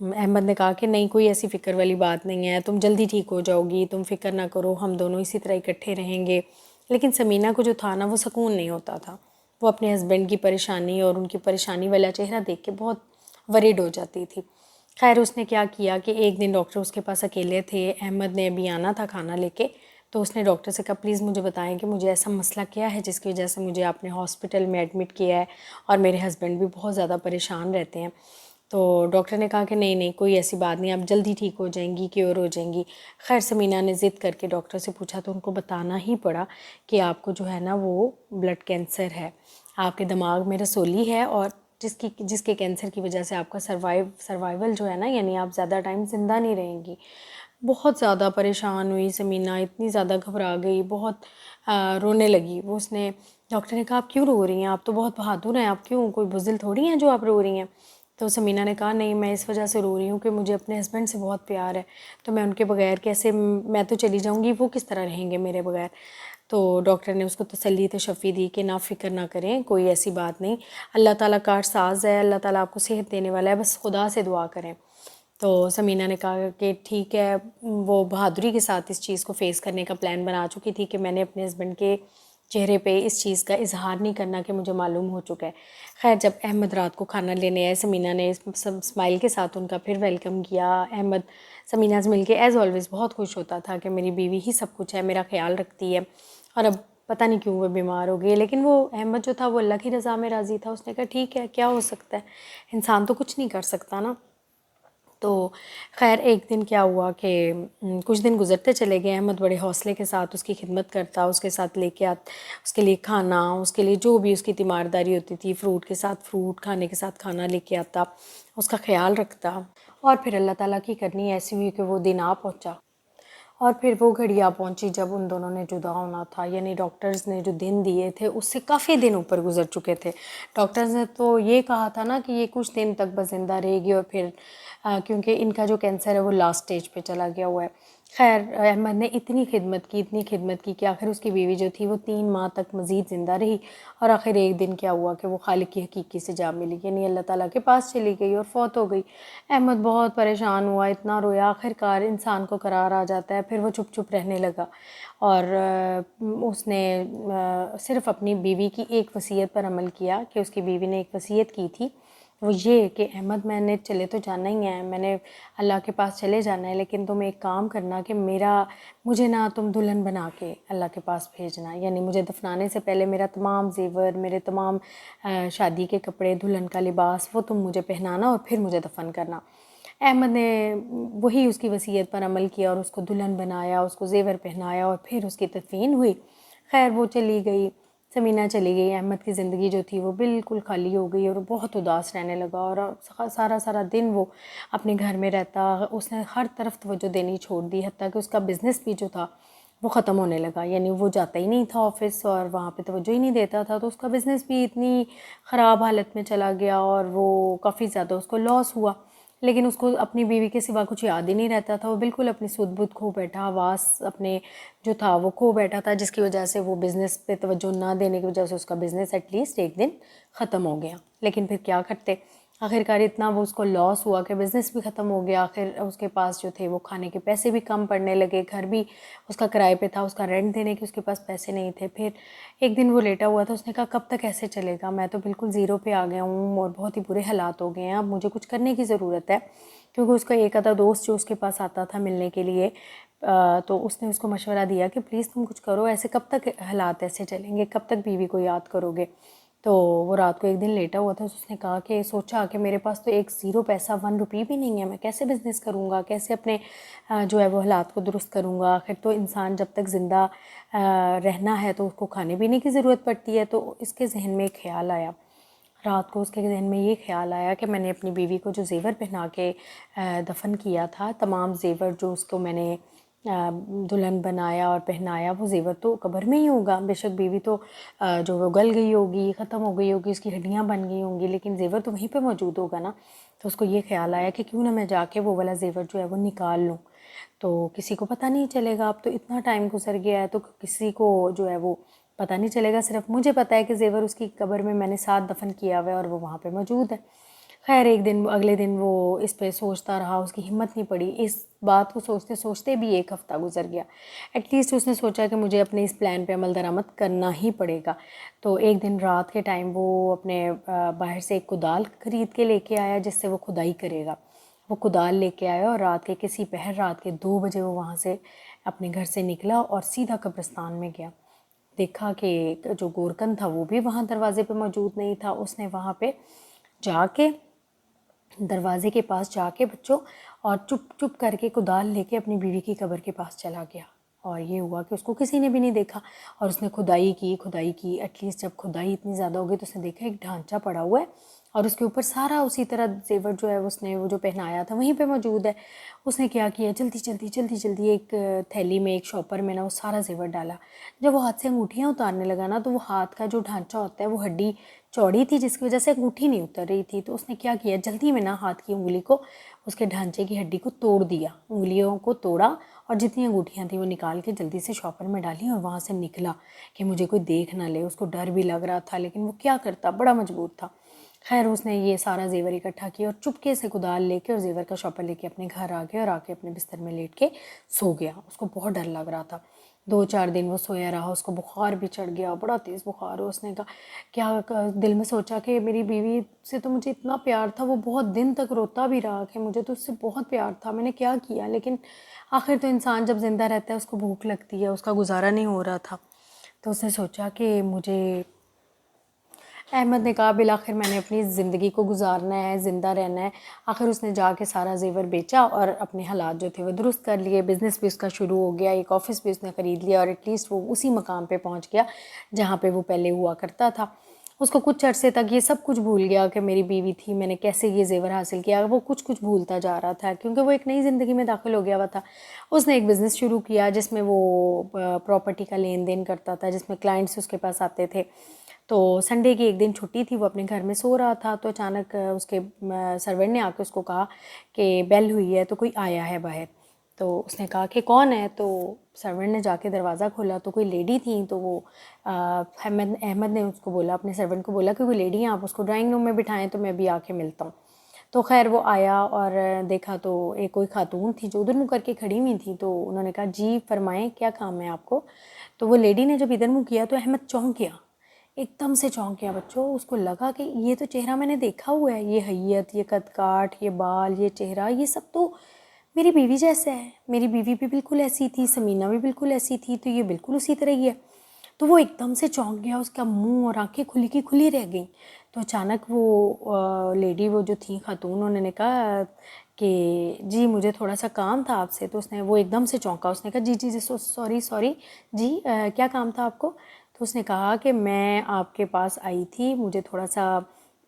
احمد نے کہا کہ نہیں، کوئی ایسی فکر والی بات نہیں ہے، تم جلدی ٹھیک ہو جاؤ گی، تم فکر نہ کرو، ہم دونوں اسی طرح اکٹھے رہیں گے۔ لیکن سمینہ کو جو تھا نا، وہ سکون نہیں ہوتا تھا۔ وہ اپنے ہسبینڈ کی پریشانی اور ان کی پریشانی والا چہرہ دیکھ کے بہت ورڈ ہو جاتی تھی۔ خیر اس نے کیا کیا کہ ایک دن ڈاکٹر اس کے پاس اکیلے تھے، احمد نے ابھی آنا تھا کھانا لے کے، تو اس نے ڈاکٹر سے کہا پلیز مجھے بتائیں کہ مجھے ایسا مسئلہ کیا ہے جس کی وجہ سے مجھے آپ نے ہاسپٹل میں ایڈمٹ کیا ہے، اور میرے ہسبینڈ بھی بہت زیادہ پریشان رہتے ہیں۔ تو ڈاکٹر نے کہا کہ نہیں نہیں، کوئی ایسی بات نہیں، آپ جلدی ٹھیک ہو جائیں گی، کیور ہو جائیں گی۔ خیر سمینہ نے ضد کر کے ڈاکٹر سے پوچھا تو ان کو بتانا ہی پڑا کہ آپ کو جو ہے نا وہ بلڈ کینسر ہے، آپ کے دماغ میں رسولی ہے، اور جس کے کینسر کی وجہ سے آپ کا سروائیول جو ہے نا، یعنی آپ زیادہ ٹائم زندہ نہیں رہیں گی۔ بہت زیادہ پریشان ہوئی سمینہ، اتنی زیادہ گھبرا گئی، بہت رونے لگی۔ وہ اس نے ڈاکٹر نے کہا آپ کیوں رو رہی ہیں، آپ تو بہت بہادر ہیں، آپ کیوں، کوئی بزدل تھوڑی ہیں جو آپ رو رہی ہیں۔ تو سمینہ نے کہا نہیں، میں اس وجہ سے رو رہی ہوں کہ مجھے اپنے ہسبینڈ سے بہت پیار ہے، تو میں ان کے بغیر کیسے، میں تو چلی جاؤں گی، وہ کس طرح رہیں گے میرے بغیر۔ تو ڈاکٹر نے اس کو تسلی تشفی دی کہ نہ فکر نہ کریں، کوئی ایسی بات نہیں، اللہ تعالیٰ کار ساز ہے، اللہ تعالیٰ آپ کو صحت دینے والا ہے، بس خدا سے دعا کریں۔ تو سمینہ نے کہا کہ ٹھیک ہے، وہ بہادری کے ساتھ اس چیز کو فیس کرنے کا پلان بنا چکی تھی کہ میں نے اپنے ہسبینڈ کے چہرے پہ اس چیز کا اظہار نہیں کرنا کہ مجھے معلوم ہو چکا ہے۔ خیر جب احمد رات کو کھانا لینے آئے، سمینہ نے سب اسمائل کے ساتھ ان کا پھر ویلکم کیا۔ احمد سمینہ سے مل کے ایز آلویز بہت خوش ہوتا تھا کہ میری بیوی ہی سب کچھ ہے، میرا خیال رکھتی ہے، اور اب پتہ نہیں کیوں وہ بیمار ہو گئی، لیکن وہ احمد جو تھا وہ اللہ کی رضا میں راضی تھا۔ اس نے کہا ٹھیک ہے، کیا ہو سکتا ہے، انسان تو کچھ نہیں کر سکتا نا۔ تو خیر ایک دن کیا ہوا کہ کچھ دن گزرتے چلے گئے، احمد بڑے حوصلے کے ساتھ اس کی خدمت کرتا، اس کے ساتھ لے کے اس کے لیے کھانا، اس کے لیے جو بھی اس کی تیمارداری ہوتی تھی، فروٹ کے ساتھ فروٹ، کھانے کے ساتھ کھانا لے کے آتا، اس کا خیال رکھتا۔ اور پھر اللہ تعالیٰ کی کرنی ایسی ہوئی کہ وہ دن آ پہنچا، اور پھر وہ گھڑی آ پہنچی جب ان دونوں نے جدا ہونا تھا۔ یعنی ڈاکٹرز نے جو دن دیے تھے اس سے کافی دن اوپر گزر چکے تھے۔ ڈاکٹرز نے تو یہ کہا تھا نا کہ یہ کچھ دن تک بس زندہ رہے گی، اور پھر کیونکہ ان کا جو کینسر ہے وہ لاسٹ سٹیج پہ چلا گیا ہوا ہے۔ خیر احمد نے اتنی خدمت کی کہ آخر اس کی بیوی جو تھی وہ 3 ماہ تک مزید زندہ رہی، اور آخر ایک دن کیا ہوا کہ وہ خالق کی حقیقی سے جا ملی، یعنی اللہ تعالیٰ کے پاس چلی گئی اور فوت ہو گئی۔ احمد بہت پریشان ہوا، اتنا رویا، آخر کار انسان کو قرار آ جاتا ہے، پھر وہ چپ چپ رہنے لگا، اور اس نے صرف اپنی بیوی کی ایک وصیت پر عمل کیا کہ اس کی بیوی نے ایک وصیت کی تھی، وہ یہ کہ احمد میں نے چلے تو جانا ہی ہے، میں نے اللہ کے پاس چلے جانا ہے، لیکن تم ایک کام کرنا کہ مجھے نہ تم دلہن بنا کے اللہ کے پاس بھیجنا، یعنی مجھے دفنانے سے پہلے میرا تمام زیور، میرے تمام شادی کے کپڑے، دلہن کا لباس، وہ تم مجھے پہنانا اور پھر مجھے دفن کرنا۔ احمد نے وہی اس کی وصیت پر عمل کیا اور اس کو دلہن بنایا، اس کو زیور پہنایا، اور پھر اس کی تدفین ہوئی۔ خیر وہ چلی گئی، سمینہ چلی گئی، احمد کی زندگی جو تھی وہ بالکل خالی ہو گئی، اور بہت اداس رہنے لگا، اور سارا دن وہ اپنے گھر میں رہتا۔ اس نے ہر طرف توجہ دینی چھوڑ دی، حتیٰ کہ اس کا بزنس بھی جو تھا وہ ختم ہونے لگا، یعنی وہ جاتا ہی نہیں تھا آفس اور وہاں پہ توجہ ہی نہیں دیتا تھا، تو اس کا بزنس بھی اتنی خراب حالت میں چلا گیا، اور وہ کافی زیادہ اس کو لاس ہوا۔ لیکن اس کو اپنی بیوی کے سوا کچھ یاد ہی نہیں رہتا تھا، وہ بالکل اپنی سدھ بدھ کھو بیٹھا، حواس اپنے جو تھا وہ کھو بیٹھا تھا، جس کی وجہ سے وہ بزنس پہ توجہ نہ دینے کی وجہ سے اس کا بزنس ایٹ لیسٹ ایک دن ختم ہو گیا۔ لیکن پھر کیا کرتے، آخرکار اتنا وہ اس کو لاس ہوا کہ بزنس بھی ختم ہو گیا، آخر اس کے پاس جو تھے وہ کھانے کے پیسے بھی کم پڑنے لگے، گھر بھی اس کا کرائے پہ تھا، اس کا رینٹ دینے کے اس کے پاس پیسے نہیں تھے۔ پھر ایک دن وہ لیٹا ہوا تھا، اس نے کہا کب تک ایسے چلے گا، میں تو بالکل زیرو پہ آ گیا ہوں اور بہت ہی برے حالات ہو گئے ہیں، اب مجھے کچھ کرنے کی ضرورت ہے۔ کیونکہ اس کا ایک آدھا دوست جو اس کے پاس آتا تھا ملنے کے لیے، تو اس نے اس کو مشورہ دیا کہ پلیز تم کچھ کرو، ایسے کب تک حالات ایسے چلیں گے، کب تک بیوی کو یاد کرو گے۔ تو وہ رات کو ایک دن لیٹا ہوا تھا، اس نے کہا کہ سوچا کہ میرے پاس تو ایک زیرو پیسہ 1 روپی بھی نہیں ہے، میں کیسے بزنس کروں گا، کیسے اپنے جو ہے وہ حالات کو درست کروں گا، آخر تو انسان جب تک زندہ رہنا ہے تو اس کو کھانے پینے کی ضرورت پڑتی ہے۔ تو اس کے ذہن میں ایک خیال آیا، رات کو اس کے ذہن میں یہ خیال آیا کہ میں نے اپنی بیوی کو جو زیور پہنا کے دفن کیا تھا، تمام زیور جو اس کو میں نے دلہن بنایا اور پہنایا، وہ زیور تو قبر میں ہی ہوگا، بے شک بیوی تو جو وہ گل گئی ہوگی، ختم ہو گئی ہوگی، اس کی ہڈیاں بن گئی ہوں گی، لیکن زیور تو وہیں پہ موجود ہوگا نا۔ تو اس کو یہ خیال آیا کہ کیوں نہ میں جا کے وہ والا زیور جو ہے وہ نکال لوں، تو کسی کو پتہ نہیں چلے گا، اب تو اتنا ٹائم گزر گیا ہے تو کسی کو جو ہے وہ پتہ نہیں چلے گا، صرف مجھے پتہ ہے کہ زیور اس کی قبر میں نے ساتھ دفن کیا ہوا ہے اور وہ وہاں پہ موجود ہے۔ خیر ایک دن اگلے دن وہ اس پہ سوچتا رہا، اس کی ہمت نہیں پڑی، اس بات کو سوچتے سوچتے بھی ایک ہفتہ گزر گیا۔ ایٹ لیسٹ اس نے سوچا کہ مجھے اپنے اس پلان پہ عمل درآمد کرنا ہی پڑے گا۔ تو ایک دن رات کے ٹائم وہ اپنے باہر سے ایک کدال خرید کے لے کے آیا جس سے وہ کھدائی کرے گا۔ وہ کدال لے کے آیا اور رات کے کسی پہر رات کے 2 بجے وہ وہاں سے اپنے گھر سے نکلا اور سیدھا قبرستان میں گیا۔ دیکھا کہ جو گورکن تھا وہ بھی وہاں دروازے پہ موجود نہیں تھا۔ اس نے وہاں پہ جا کے دروازے کے پاس جا کے بچوں اور چپ چپ کر کے کدال لے کے اپنی بیوی کی قبر کے پاس چلا گیا، اور یہ ہوا کہ اس کو کسی نے بھی نہیں دیکھا، اور اس نے کھدائی کی ایٹ لیسٹ جب کھدائی اتنی زیادہ ہو گئی تو اس نے دیکھا ایک ڈھانچہ پڑا ہوا ہے اور اس کے اوپر سارا اسی طرح زیور جو ہے اس نے وہ جو پہنایا تھا وہیں پہ موجود ہے۔ اس نے کیا کیا، جلدی ایک تھیلی میں، ایک شاپر میں نا وہ سارا زیور ڈالا۔ جب وہ ہاتھ سے انگوٹھیاں اتارنے لگا نا تو وہ ہاتھ کا جو ڈھانچہ ہوتا ہے وہ ہڈی چوڑی تھی جس کی وجہ سے انگوٹھی نہیں اتر رہی تھی، تو اس نے کیا کیا، جلدی میں نا ہاتھ کی انگلی کو اس کے ڈھانچے کی ہڈی کو توڑ دیا، انگلیوں کو توڑا اور جتنی انگوٹھیاں تھیں وہ نکال کے جلدی سے شاپر میں ڈالی اور وہاں سے نکلا کہ مجھے کوئی دیکھ نہ لے۔ اس کو ڈر بھی لگ رہا تھا لیکن وہ کیا کرتا، بڑا مجبور تھا۔ خیر اس نے یہ سارا زیور اکٹھا کیا اور چپکے سے کدال لے کے اور زیور کا شاپر لے کے اپنے گھر آ گیا اور آ کے اپنے بستر میں لیٹ کے سو گیا۔ اس کو بہت ڈر لگ رہا تھا۔ 2-4 دن وہ سویا رہا، اس کو بخار بھی چڑھ گیا، بڑا تیز بخار ہو۔ اس نے کہا کیا دل میں سوچا کہ میری بیوی سے تو مجھے اتنا پیار تھا، وہ بہت دن تک روتا بھی رہا کہ مجھے تو اس سے بہت پیار تھا، میں نے کیا کیا، لیکن آخر تو انسان جب زندہ رہتا ہے اس کو بھوک لگتی ہے، اس کا گزارا نہیں ہو رہا تھا۔ تو اس نے سوچا کہ مجھے، احمد نے کہا بالآخر میں نے اپنی زندگی کو گزارنا ہے، زندہ رہنا ہے۔ آخر اس نے جا کے سارا زیور بیچا اور اپنے حالات جو تھے وہ درست کر لیے، بزنس بھی اس کا شروع ہو گیا، ایک آفس بھی اس نے خرید لیا اور ایٹ لیسٹ وہ اسی مقام پہ پہنچ گیا جہاں پہ وہ پہلے ہوا کرتا تھا۔ اس کو کچھ عرصے تک یہ سب کچھ بھول گیا کہ میری بیوی تھی، میں نے کیسے یہ زیور حاصل کیا، وہ کچھ بھولتا جا رہا تھا کیونکہ وہ ایک نئی زندگی میں داخل ہو گیا ہوا تھا۔ اس نے ایک بزنس شروع کیا جس میں وہ پراپرٹی کا لین دین کرتا تھا، جس میں کلائنٹس اس کے پاس آتے تھے۔ تو سنڈے کی ایک دن چھٹی تھی، وہ اپنے گھر میں سو رہا تھا تو اچانک اس کے سرونٹ نے آ کے اس کو کہا کہ بیل ہوئی ہے تو کوئی آیا ہے باہر۔ تو اس نے کہا کہ کون ہے، تو سرونٹ نے جا کے دروازہ کھولا تو کوئی لیڈی تھیں، تو وہ احمد نے اس کو بولا، اپنے سرونٹ کو بولا کہ کوئی لیڈی ہیں، آپ اس کو ڈرائنگ روم میں بٹھائیں تو میں بھی آ کے ملتا ہوں۔ تو خیر وہ آیا اور دیکھا تو ایک کوئی خاتون تھی جو ادھر منہ کر کے کھڑی ہوئی تھی، تو انہوں نے کہا جی فرمائیں کیا کام ہے آپ کو۔ تو وہ لیڈی نے جب ادھر منہ کیا تو احمد چونک گیا، ایک دم سے چونک گیا بچوں۔ اس کو لگا کہ یہ تو چہرہ میں نے دیکھا ہوا ہے، یہ حیت، یہ قد کاٹ، یہ بال، یہ چہرہ، یہ سب تو میری بیوی جیسا ہے، میری بیوی بھی بالکل ایسی تھی، سمینہ بھی بالکل ایسی تھی، تو یہ بالکل اسی طرح ہی ہے۔ تو وہ ایک دم سے چونک گیا، اس کا منہ اور آنکھیں کھلی کی کھلی رہ گئیں۔ تو اچانک وہ لیڈی، وہ جو تھی خاتون، انہوں نے کہا کہ جی مجھے تھوڑا سا کام تھا آپ سے۔ تو اس نے، وہ ایک دم سے چونکا، اس نے کہا جی سوری جی کیا کام تھا آپ کو؟ تو اس نے کہا کہ میں آپ کے پاس آئی تھی، مجھے تھوڑا سا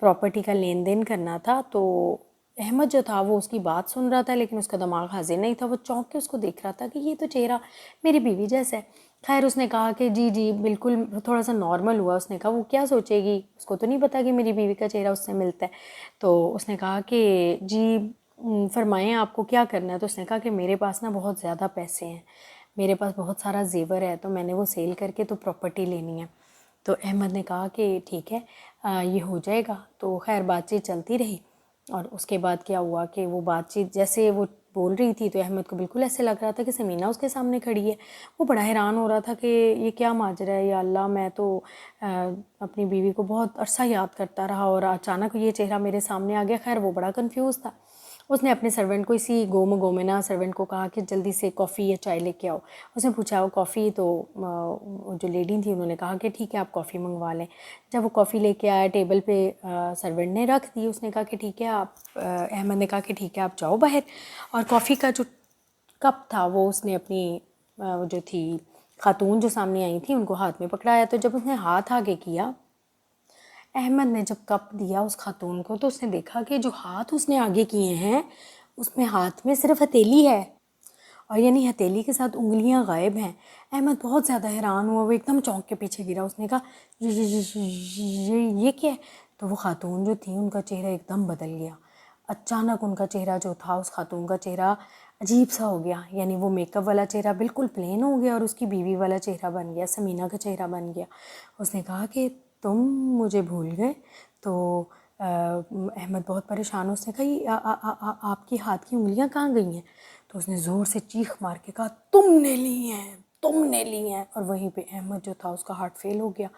پراپرٹی کا لین دین کرنا تھا۔ تو احمد جو تھا وہ اس کی بات سن رہا تھا لیکن اس کا دماغ حاضر نہیں تھا، وہ چونک کے اس کو دیکھ رہا تھا کہ یہ تو چہرہ میری بیوی جیسا ہے۔ خیر اس نے کہا کہ جی بالکل، تھوڑا سا نارمل ہوا۔ اس نے کہا وہ کیا سوچے گی، اس کو تو نہیں پتا کہ میری بیوی کا چہرہ اس سے ملتا ہے۔ تو اس نے کہا کہ جی فرمائیں آپ کو کیا کرنا ہے۔ تو اس نے کہا کہ میرے پاس نا بہت زیادہ پیسے ہیں، میرے پاس بہت سارا زیور ہے، تو میں نے وہ سیل کر کے تو پراپرٹی لینی ہے۔ تو احمد نے کہا کہ ٹھیک ہے یہ ہو جائے گا۔ تو خیر بات چیت چلتی رہی، اور اس کے بعد کیا ہوا کہ وہ بات چیت جیسے وہ بول رہی تھی تو احمد کو بالکل ایسے لگ رہا تھا کہ سمینہ اس کے سامنے کھڑی ہے۔ وہ بڑا حیران ہو رہا تھا کہ یہ کیا ماجرا ہے، یا اللہ میں تو اپنی بیوی کو بہت عرصہ یاد کرتا رہا اور اچانک یہ چہرہ میرے سامنے آ گیا۔ خیر وہ بڑا کنفیوز تھا۔ اس نے اپنے سرونٹ کو، اسی گو میں نا سرونٹ کو کہا کہ جلدی سے کافی یا چائے لے کے آؤ۔ اس نے پوچھا وہ کافی، تو جو لیڈی تھی انہوں نے کہا کہ ٹھیک ہے آپ کافی منگوا لیں۔ جب وہ کافی لے کے آیا ٹیبل پہ سرونٹ نے رکھ دی، اس نے کہا کہ ٹھیک ہے آپ، احمد نے کہا کہ ٹھیک ہے آپ جاؤ باہر، اور کافی کا جو کپ تھا وہ اس نے اپنی جو تھی خاتون جو سامنے آئی تھی ان کو ہاتھ میں پکڑایا۔ تو جب اس نے ہاتھ آگے کیا، احمد نے جب کپ دیا اس خاتون کو، تو اس نے دیکھا کہ جو ہاتھ اس نے آگے کیے ہیں اس میں ہاتھ میں صرف ہتھیلی ہے، اور یعنی ہتھیلی کے ساتھ انگلیاں غائب ہیں۔ احمد بہت زیادہ حیران ہوا، وہ ایک دم چونک کے پیچھے گرا۔ اس نے کہا یہ کیا ہے؟ تو وہ خاتون جو تھیں ان کا چہرہ ایک دم بدل گیا۔ اچانک ان کا چہرہ جو تھا، اس خاتون کا چہرہ عجیب سا ہو گیا، یعنی وہ میک اپ والا چہرہ بالکل پلین ہو گیا اور اس کی بیوی والا چہرہ بن گیا، سمینہ کا چہرہ بن گیا۔ اس نے کہا کہ تم مجھے بھول گئے؟ تو احمد بہت پریشان، اس نے کہا یہ آپ کی ہاتھ کی انگلیاں کہاں گئی ہیں؟ تو اس نے زور سے چیخ مار کے کہا تم نے لی ہیں، تم نے لی ہیں، اور وہیں پہ احمد جو تھا اس کا ہارٹ فیل ہو گیا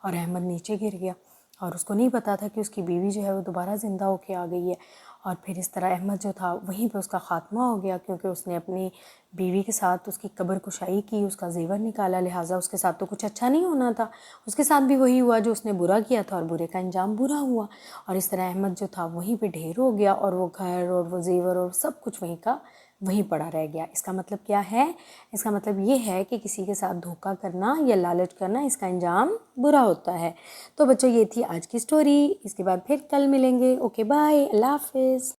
اور احمد نیچے گر گیا، اور اس کو نہیں پتا تھا کہ اس کی بیوی جو ہے وہ دوبارہ زندہ ہو کے آ گئی ہے، اور پھر اس طرح احمد جو تھا وہیں پہ اس کا خاتمہ ہو گیا، کیونکہ اس نے اپنی بیوی کے ساتھ اس کی قبر کشائی کی، اس کا زیور نکالا، لہٰذا اس کے ساتھ تو کچھ اچھا نہیں ہونا تھا، اس کے ساتھ بھی وہی ہوا جو اس نے برا کیا تھا، اور برے کا انجام برا ہوا، اور اس طرح احمد جو تھا وہیں پہ ڈھیر ہو گیا، اور وہ گھر اور وہ زیور اور سب کچھ وہیں کا وہیں پڑا رہ گیا۔ اس کا مطلب کیا ہے؟ اس کا مطلب یہ ہے کہ کسی کے ساتھ دھوکہ کرنا یا لالچ کرنا اس کا انجام برا ہوتا ہے۔ تو بچوں یہ تھی آج کی سٹوری، اس کے بعد پھر کل ملیں گے۔ اوکے بائے، اللہ حافظ۔